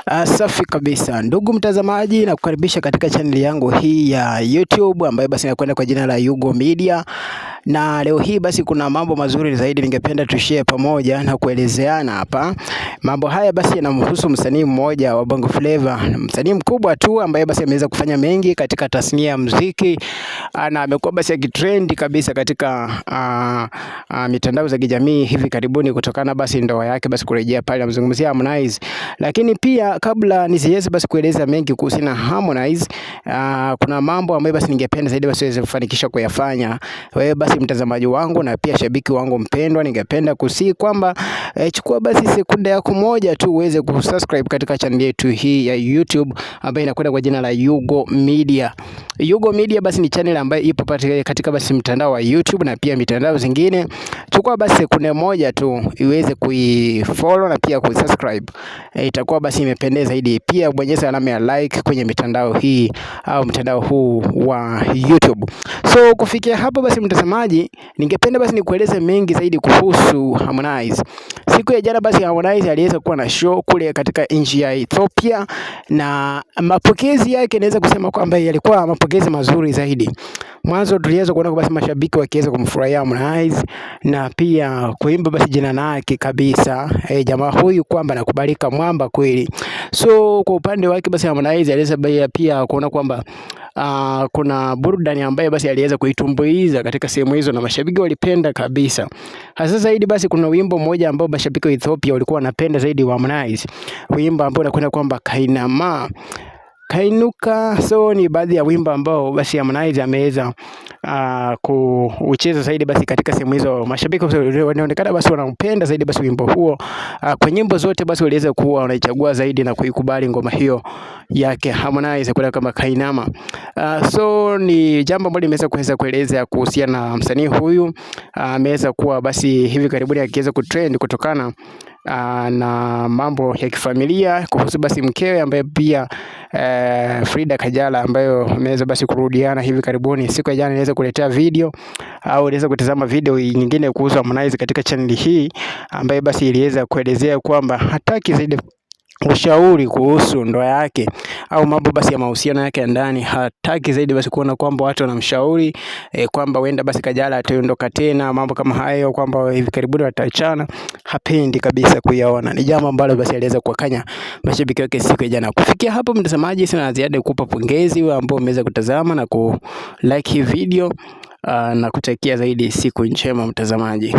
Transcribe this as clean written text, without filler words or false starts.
Safi kabisa ndugu mtazamaji, na kukaribisha katika channel yangu hii ya YouTube ambayo basi inakwenda kwa jina la Yugo Media. Na leo hii basi kuna mambo mazuri zaidi ningependa tushare pamoja na kuelezeana hapa. Mambo haya basi yanamhusu msanii mmoja wa Bongo Flava, msanii mkubwa tu ambaye basi ameweza kufanya mengi katika tasnia ya muziki, na amekuwa basi akitrend kabisa katika mitandao za kijamii hivi karibuni kutokana basi ndoa yake basi kurejea pale, namzungumzia Harmonize. Lakini pia kabla nisiweze basi kueleza mengi kuhusiana na Harmonize, kuna mambo ambayo basi ningependa zaidi basi uweze kufanikisha kuyafanya wewe basi mtazamaji wangu na pia shabiki wangu mpendwa. Ningependa kusii kwamba chukua basi sekunde yako moja tu uweze kusubscribe katika channel yetu hii ya YouTube ambayo inakwenda kwa jina la Yugo Media. Yugo Media basi ni channel ambayo ipo katika basi mtandao wa YouTube na pia mitandao zingine. Chukua basi sekunde moja tu iweze kuifollow na pia kusubscribe. Itakuwa basi imependeza zaidi. Pia bonyeza alama ya like kwenye mitandao hii au mtandao huu wa YouTube. So kufikia hapo basi mtazamaji, ningependa basi nikueleze mengi zaidi kuhusu Harmonize. Siku ya jana basi Harmonize aliweza kuwa na show kule katika nchi ya Ethiopia, na mapokezi yake naweza kusema kwamba yalikuwa mapokezi mazuri zaidi. Mwanzo tuliweza kuona basi mashabiki wakiweza kumfurahia Harmonize na pia kuimba basi jina lake kabisa. Jamaa huyu kwamba nakubalika mwamba kweli. So kwa upande wake basi Harmonize aliweza pia kuona kwamba kuna burudani ambayo basi aliweza kuitumbuiza katika sehemu hizo na mashabiki walipenda kabisa. Hasa zaidi basi kuna wimbo mmoja ambao mashabiki wa Ethiopia walikuwa wanapenda zaidi wa Harmonize. Wimbo ambao unakwenda kwamba Kainama Kainuka. So ni baadhi ya wimbo ambao basi Harmonize ameweza kucheza zaidi basi katika sehemu hizo. Mashabiki wanaonekana basi wanampenda zaidi basi wimbo huo. Kwa nyimbo zote basi waliweza kuwa wanaichagua zaidi na kuikubali ngoma hiyo yake Harmonize kwa kama Kainama. So ni jambo ambalo nimeweza kueleza kuhusiana na msanii huyu. Ameweza kuwa basi hivi karibuni akiweza kutrend kutokana na mambo ya kifamilia kuhusu basi mkewe ambaye pia Frida Kajala, ambayo ameweza basi kurudiana hivi karibuni. Siku ya jana niweza kuletea video au niweza kutazama video nyingine kuhusu Harmonize katika channel hii, ambaye basi iliweza kuelezea kwamba hataki zaidi ushauri kuhusu ndoa yake au mambo basi ya mahusiano yake ya ndani. Hataki zaidi basi kuona kwamba watu wanamshauri kwamba wenda basi Kajala ataondoka tena, mambo kama hayo, kwamba hivi karibuni wataachana. Hapendi kabisa kuyaona. Ni jambo ambalo basi aliweza kuwakanya mashabiki wake siku ya jana. Kufikia hapo mtazamaji, sina ziada kukupa pongezi wewe ambao umeweza kutazama na ku like hii video, na kutakia zaidi siku njema mtazamaji.